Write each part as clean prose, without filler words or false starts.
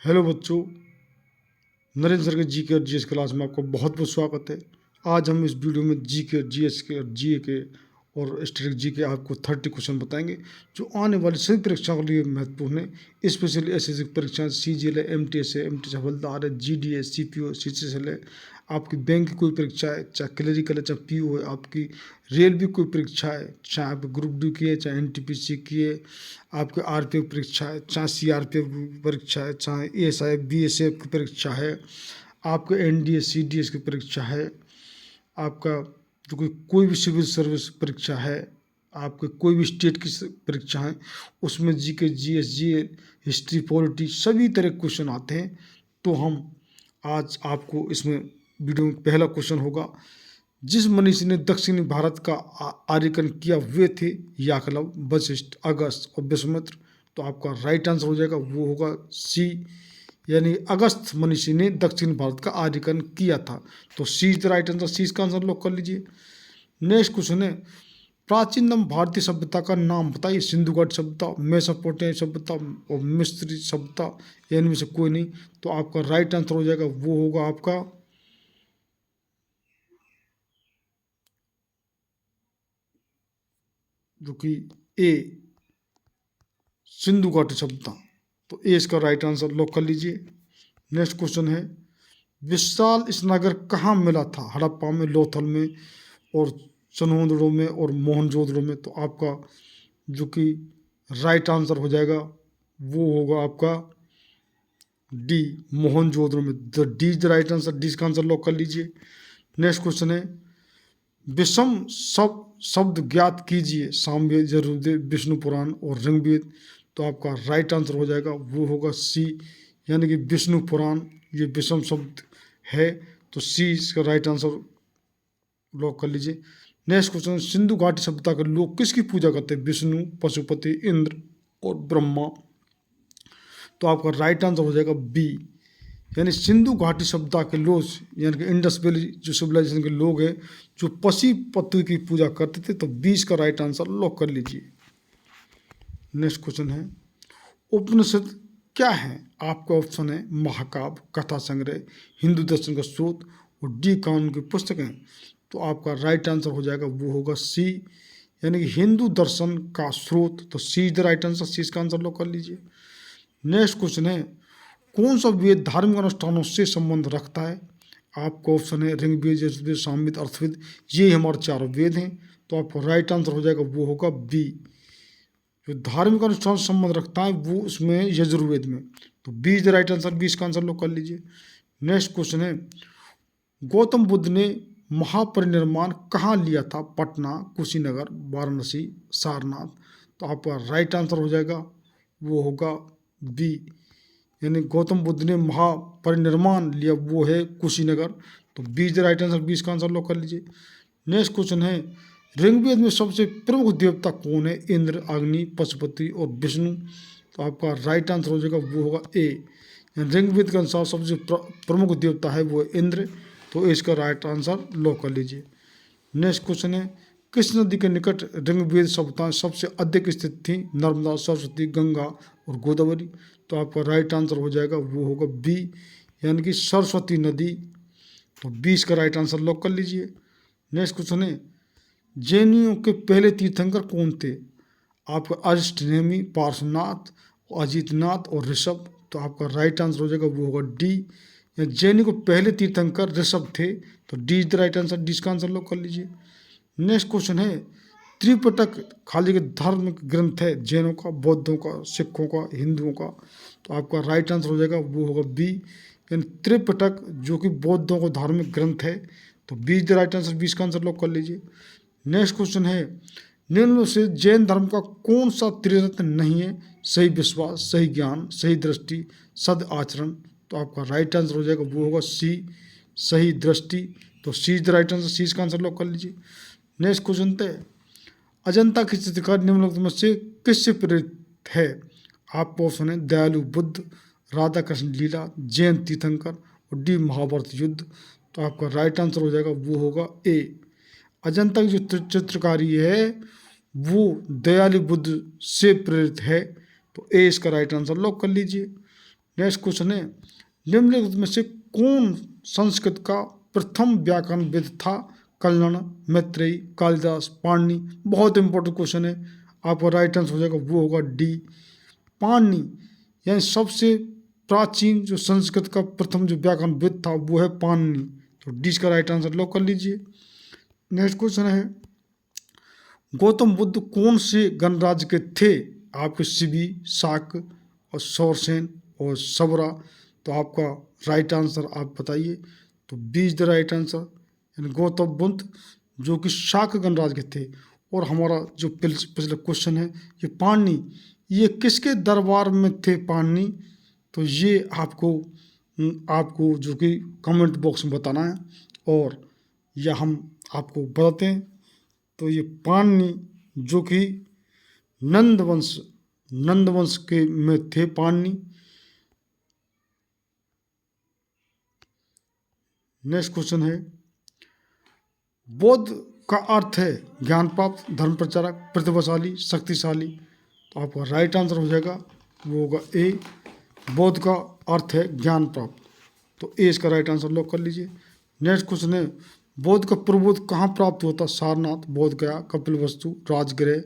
Hello बच्चों, Narendra sir के जी के और जी एस क्लास में आपका बहुत बहुत स्वागत है। आज हम इस वीडियो में जी के, जी एस के और जी ए के और स्टैटिक जी के आपको 30 क्वेश्चन बताएंगे जो आने वाली सभी परीक्षाओं के लिए महत्वपूर्ण है। स्पेशली ऐसी परीक्षाएं सी जी एल है, एम टी एस है, एम टी एस हवलदार है, जी डी है, सी पी ओ, सी सी एस एल है, आपकी बैंक की कोई परीक्षा है, चाहे क्लरिकल है, चाहे पी ओ है, आपकी रेलवे कोई परीक्षा है, चाहे आप ग्रुप डी की है, चाहे एन टी पी सी की है, आपके आर पी एफ परीक्षा है, चाहे सी आर पी एफ परीक्षा है, चाहे A S I B S F की परीक्षा है, आपके N D S C D S की परीक्षा है, आपका जो कोई भी सिविल सर्विस परीक्षा है, आपके कोई भी स्टेट की परीक्षा है, उसमें जी के, जी एस, जी ए, हिस्ट्री, पॉलिटी सभी तरह के क्वेश्चन आते हैं। तो हम आज आपको इसमें वीडियो में पहला क्वेश्चन होगा, जिस मनीषी ने दक्षिणी भारत का आर्यकन किया वे थे याकलव, वशिष्ठ, अगस्त और विश्वामित्र। तो आपका राइट आंसर हो जाएगा वो होगा सी, यानी अगस्त मनीषी ने दक्षिण भारत का आर्यकन किया था। तो सी इज द राइट आंसर, सी इसका आंसर लॉक कर लीजिए। नेक्स्ट क्वेश्चन है, प्राचीनतम भारतीय सभ्यता का नाम बताइए। सिंधु घाटी सभ्यता, मेसोपोटामिया सभ्यता और मिस्री सभ्यता, इनमें से कोई नहीं। तो आपका राइट आंसर हो जाएगा वो होगा आपका जो कि ए, सिंधु घाटी सभ्यता। तो ए इसका राइट आंसर लॉक कर लीजिए। नेक्स्ट क्वेश्चन है, विशाल स्नागर कहाँ मिला था? हड़प्पा में, लोथल में और चनोदड़ो में और मोहनजोदड़ो में। तो आपका जो कि राइट आंसर हो जाएगा वो होगा आपका डी, मोहनजोदड़ो में। The D is the right answer, D का आंसर लॉक कर लीजिए। नेक्स्ट क्वेश्चन है, विषम शब्द ज्ञात कीजिए। सामवेद, यजुर्वेद, विष्णु पुराण और ऋग्वेद। तो आपका राइट आंसर हो जाएगा वो होगा सी, यानी कि विष्णु पुराण ये विषम शब्द है। तो सी इसका राइट आंसर लॉक कर लीजिए। नेक्स्ट क्वेश्चन, सिंधु घाटी सभ्यता के लोग किसकी पूजा करते हैं? विष्णु, पशुपति, इंद्र और ब्रह्मा। तो आपका राइट आंसर हो जाएगा बी, यानी सिंधु घाटी सभ्यता के लोग, यानी कि इंडस वैली जो सिविलाइजेशन के लोग हैं जो पशुपति की पूजा करते थे। तो 20 का राइट आंसर लॉक कर लीजिए। नेक्स्ट क्वेश्चन है, उपनिषद क्या है? आपका ऑप्शन है महाकाव्य, कथा संग्रह, हिंदू दर्शन का स्रोत और डी कानून की पुस्तकें। तो आपका राइट आंसर हो जाएगा वो होगा सी, यानी कि हिंदू दर्शन का स्रोत। तो सी इज द राइट आंसर, सी इसका आंसर लॉक कर लीजिए। नेक्स्ट क्वेश्चन है, कौन सा वेद धार्मिक अनुष्ठानों से संबंध रखता है? आपका ऑप्शन है ऋग्वेद, यजुर्वेद, सामवेद, अर्थवेद। ये हमारे चारों वेद हैं। तो आपका राइट आंसर हो जाएगा वो होगा बी, जो धार्मिक अनुष्ठान से संबंध रखता है वो उसमें यजुर्वेद में। तो B is the right answer, B इसका आंसर लोग कर लीजिए। नेक्स्ट क्वेश्चन है, गौतम बुद्ध ने महापरिनिर्वाण कहाँ लिया था? पटना, कुशीनगर, वाराणसी, सारनाथ। तो आपका राइट आंसर हो जाएगा वो होगा बी, यानी गौतम बुद्ध ने महापरिनिर्वाण लिया वो है कुशीनगर। तो B is the right answer, B इसका आंसर लॉक कर लीजिए। नेक्स्ट क्वेश्चन है, ऋग्वेद में सबसे प्रमुख देवता कौन है? इंद्र, अग्नि, पशुपति और विष्णु। तो आपका राइट आंसर हो जाएगा वो होगा ए, ऋग्वेद के अनुसार सबसे प्रमुख देवता है वो इंद्र। तो इसका राइट आंसर लॉक कर लीजिए। नेक्स्ट क्वेश्चन है, किस नदी के निकट ऋग्वेद सभ्यताएं सबसे अधिक स्थित थी? नर्मदा, सरस्वती, गंगा और गोदावरी। तो आपका राइट आंसर हो जाएगा वो होगा बी, यानी कि सरस्वती नदी। तो 20 का राइट आंसर लॉक कर लीजिए। नेक्स्ट क्वेश्चन है, जैनियों के पहले तीर्थंकर कौन थे? आपका अष्टनेमी, पार्श्वनाथ, अजितनाथ और ऋषभ। तो आपका राइट आंसर हो जाएगा वो होगा डी, जैनी को पहले तीर्थंकर ऋषभ थे। तो D is the right answer, D का आंसर लॉक कर लीजिए। नेक्स्ट क्वेश्चन है, त्रिपिटक खाली के धार्मिक ग्रंथ है जैनों का, बौद्धों का, सिखों का, हिंदुओं का। तो आपका राइट आंसर हो जाएगा वो होगा बी, यानी त्रिपिटक जो कि बौद्धों का धार्मिक ग्रंथ है। तो B is the right answer, 20 का आंसर लॉक कर लीजिए। नेक्स्ट क्वेश्चन है, निम्न से जैन धर्म का कौन सा त्रिरत्न नहीं है? सही विश्वास, सही ज्ञान, सही दृष्टि, सद आचरण। तो आपका राइट आंसर हो जाएगा वो होगा सी, सही दृष्टि। तो सी इज द राइट आंसर, सी का आंसर लॉक कर लीजिए। नेक्स्ट क्वेश्चन है, अजंता की चित्रकार निम्नलिखित में से किससे प्रेरित है? आपका ऑप्शन है दयालु बुद्ध, राधा कृष्ण लीला, जैन तीर्थंकर और डी महाभारत युद्ध। तो आपका राइट आंसर हो जाएगा वो होगा ए, अजंता की जो चित्रकारी है वो दयालु बुद्ध से प्रेरित है। तो ए इसका राइट आंसर लॉक कर लीजिए। नेक्स्ट क्वेश्चन है, निम्नलिखित में से कौन संस्कृत का प्रथम व्याकरणविद था? कल्हण, मैत्रेयी, कालिदास, पाणिनि। बहुत इंपॉर्टेंट क्वेश्चन है, आपका राइट आंसर हो जाएगा वो होगा डी, पाणिनि। यानी सबसे प्राचीन जो संस्कृत का प्रथम जो व्याकरणविद था वो है पाणिनि। तो डी इसका राइट आंसर लॉक कर लीजिए। नेक्स्ट क्वेश्चन है, गौतम बुद्ध कौन से गणराज्य के थे? आपके शिबी, शाक और सौरसेन और सबरा। तो आपका राइट आंसर आप बताइए। तो B is the right answer. यानी गौतम बुद्ध जो कि शाक गणराज्य के थे। और हमारा जो पिछला क्वेश्चन है, ये पाणिनि, ये किसके दरबार में थे पाणिनि? तो ये आपको जो कि कमेंट बॉक्स में बताना है, और या हम आपको बताते हैं। तो ये पाणिनि जो कि नंदवंश के में थे पाणिनि। नेक्स्ट क्वेश्चन है, बौद्ध का अर्थ है ज्ञान प्राप्त, धर्म प्रचारक, प्रतिभाशाली, शक्तिशाली। तो आपका राइट आंसर हो जाएगा वो होगा ए, बौद्ध का अर्थ है ज्ञान प्राप्त। तो ए इसका राइट आंसर लॉक कर लीजिए। नेक्स्ट क्वेश्चन है, बौद्ध का प्रबोध कहाँ प्राप्त होता? सारनाथ, बोध गया, कपिलवस्तु, राजगृह।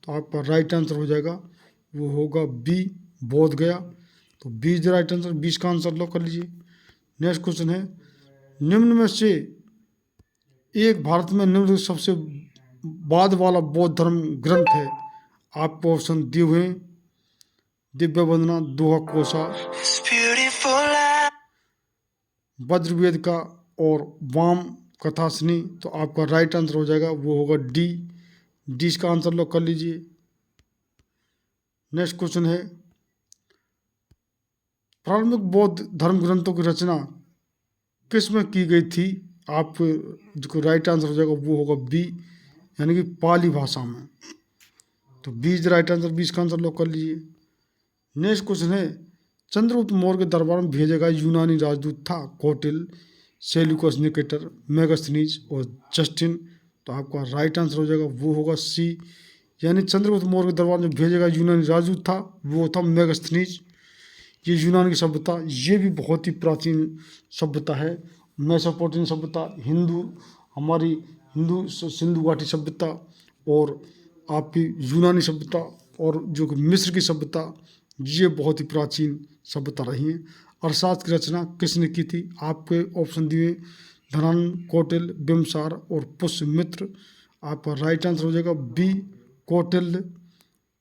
तो आपका राइट आंसर हो जाएगा वो होगा बी, बोध गया। तो B is the right answer, 20 का आंसर लॉक कर लीजिए। नेक्स्ट क्वेश्चन है, निम्न में से एक भारत में निम्न सबसे बाद वाला बौद्ध धर्म ग्रंथ है? आपको ऑप्शन दिए हुए हैं, दिव्य वंदना, दोहा कोसा, वज्रवेद का और वाम कथासनी। तो आपका राइट आंसर हो जाएगा वो होगा डी, डी इसका आंसर लॉक कर लीजिए। नेक्स्ट क्वेश्चन है, प्रारंभिक बौद्ध धर्म ग्रंथों की रचना किस में की गई थी? आप जो राइट आंसर हो जाएगा वो होगा बी, यानी कि पाली भाषा में। तो बी इज राइट आंसर, 20 का आंसर लॉक कर लीजिए। नेक्स्ट क्वेश्चन है, चंद्रगुप्त मौर्य के दरबार में भेजा गया यूनानी राजदूत था? कौटिल्य, सेल्यूकस निकेटर, मेगास्थनीज और जस्टिन। तो आपका राइट आंसर हो जाएगा वो होगा सी, यानी चंद्रगुप्त मौर्य के दरबार में भेजा गया यूनानी राजदूत था वो था मेगास्थनीज। ये यूनान की सभ्यता, ये भी बहुत ही प्राचीन सभ्यता है। मेसोपोटामियन सभ्यता, हमारी हिंदू सिंधु घाटी सभ्यता, और आपकी यूनानी सभ्यता, और जो कि मिस्र की सभ्यता, ये बहुत ही प्राचीन सभ्यता रही है। अर्थशास्त्र की रचना किसने की थी? आपके ऑप्शन दिए, धनानंद, कौटिल्य, बिम्बसार और पुष्यमित्र। आपका राइट आंसर हो जाएगा बी, कौटिल्य,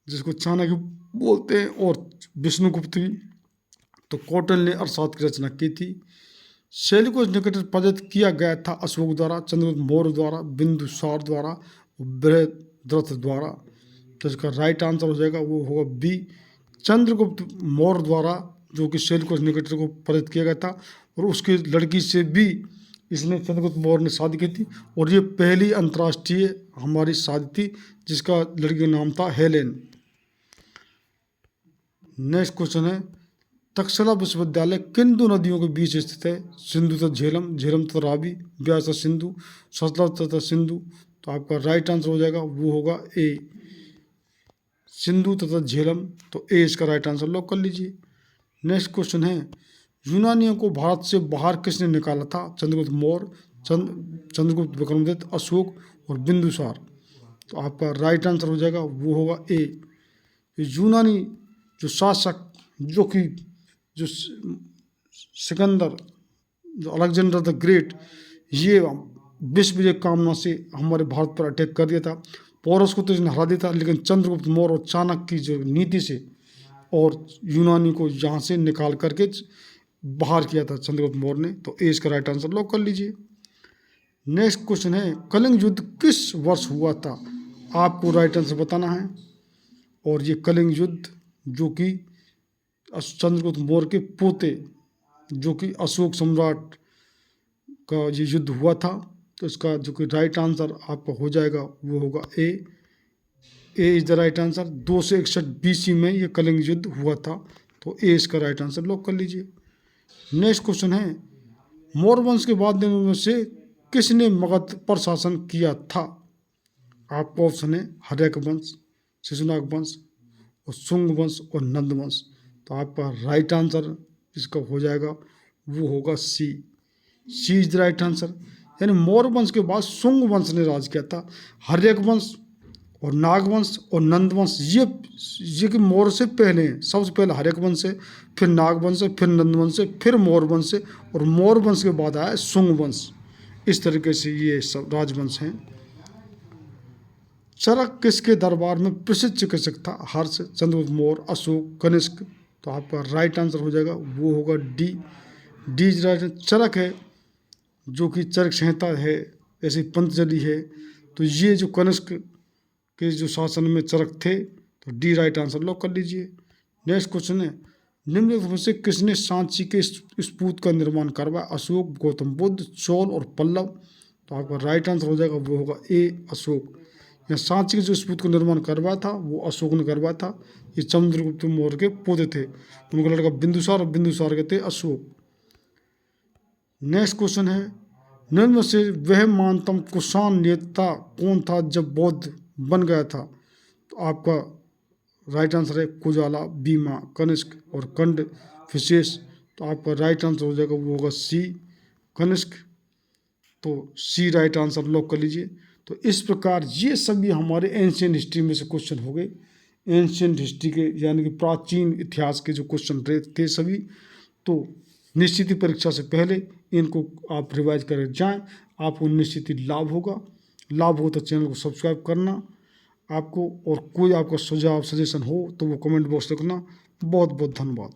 जिसको चाणक्य बोलते हैं, और विष्णुगुप्त भी। तो कौटिल्य ने अर्थशास्त्र की रचना की थी। सेल्यूकस निकेटर पराजित किया गया था अशोक द्वारा, चंद्रगुप्त मौर्य द्वारा, बिंदुसार द्वारा और बृहद्रथ द्वारा। तो इसका राइट आंसर हो जाएगा वो होगा बी, चंद्रगुप्त मौर्य द्वारा, जो कि सेल्यूकस निकेटर को पराजित किया गया था। और उसकी लड़की से भी इसने चंद्रगुप्त मौर्य ने शादी की थी, और ये पहली अंतर्राष्ट्रीय हमारी शादी थी जिसका लड़की का नाम था हेलेन। नेक्स्ट क्वेश्चन है, तक्षशिला विश्वविद्यालय किन दो नदियों के बीच स्थित है? सिंधु तथा झेलम, झेलम तथा रावी, ब्यास तथा सिंधु, सतलज तथा सिंधु। तो आपका राइट आंसर हो जाएगा वो होगा ए, सिंधु तथा झेलम। तो ए इसका राइट आंसर लॉक कर लीजिए। नेक्स्ट क्वेश्चन है, यूनानियों को भारत से बाहर किसने निकाला था? चंद्रगुप्त मौर्य, चंद्रगुप्त विक्रमादित्य, अशोक और बिंदुसार। तो आपका राइट आंसर हो जाएगा वो होगा ए, यूनानी जो शासक, जो कि जो सिकंदर, जो अलेक्जेंडर द ग्रेट, ये विश्व विजय कामना से हमारे भारत पर अटैक कर दिया था। पोरस को तो इसने हरा दिया था, लेकिन चंद्रगुप्त मौर्य और चाणक्य की जो नीति से और यूनानी को यहाँ से निकाल करके बाहर किया था चंद्रगुप्त मौर्य ने। तो ए इसका राइट आंसर लॉक कर लीजिए। नेक्स्ट क्वेश्चन है, कलिंग युद्ध किस वर्ष हुआ था? आपको राइट आंसर बताना है। और ये कलिंग युद्ध जो कि चंद्रगुप्त मौर्य के पोते, जो कि अशोक सम्राट का ये युद्ध हुआ था। तो इसका जो कि राइट आंसर आपका हो जाएगा वो होगा A, A is the right answer. 261 BC में ये कलिंग युद्ध हुआ था। तो ए इसका राइट आंसर लॉक कर लीजिए। नेक्स्ट क्वेश्चन है, मौर्य वंश के बाद में से किसने मगध पर शासन किया था? आपका ऑप्शन है हर्यक वंश, शिशुनाग वंश और शुंग वंश और नंद वंश। तो आपका राइट आंसर इसका हो जाएगा वो होगा सी। सी इज द राइट आंसर। यानी मौर्य वंश के बाद शुंग वंश ने राज किया था। हर्यक वंश और नागवंश और नंदवंश ये कि मौर्य से पहले हैं। सबसे पहले हर्यक वंश है, फिर नागवंश है, फिर नंदवंश है, फिर मौर्य वंश है, और मौर्य वंश के बाद आया शुंग वंश। इस तरीके से ये सब राजवंश हैं। चरक किसके दरबार में प्रसिद्ध चिकित्सक था? हर्ष, चंद्रगुप्त मौर्य, अशोक, कनिष्क। तो आपका राइट आंसर हो जाएगा वो होगा D. D is right. Charaka है जो कि चरक संहिता है, ऐसे पंतजलि है। तो ये जो कनिष्क के जो शासन में चरक थे, तो डी राइट आंसर लॉक कर लीजिए। नेक्स्ट क्वेश्चन है, निम्नलिखित में से किसने सांची के स्तूप का निर्माण करवाया? अशोक, गौतम बुद्ध, चोल और पल्लव। तो आपका राइट आंसर हो जाएगा वो होगा ए, अशोक। या सांची के जो स्तूप का निर्माण करवाया था वो अशोक ने करवाया था। ये चंद्रगुप्त मौर्य के पोते थे। उनका लड़का बिंदुसार और बिंदुसार के थे अशोक। नेक्स्ट क्वेश्चन है, निम्न में से वह महानतम कुषाण नेता कौन था जब बौद्ध बन गया था? तो आपका राइट आंसर है कुजाला, बीमा, कनिष्क और कंड विशेष। तो आपका राइट आंसर हो जाएगा वो होगा सी, कनिष्क। तो सी राइट आंसर लॉक कर लीजिए। तो इस प्रकार ये सभी हमारे एंशियंट हिस्ट्री में से क्वेश्चन हो गए। एंशियंट हिस्ट्री के यानी कि प्राचीन इतिहास के जो क्वेश्चन थे सभी। तो निश्चित ही परीक्षा से पहले इनको आप रिवाइज कर जाएं, आपको निश्चित ही लाभ होगा। लाभ हो तो चैनल को सब्सक्राइब करना आपको, और कोई आपका सुझाव सजेशन हो तो वो कमेंट बॉक्स लिखना। बहुत बहुत धन्यवाद।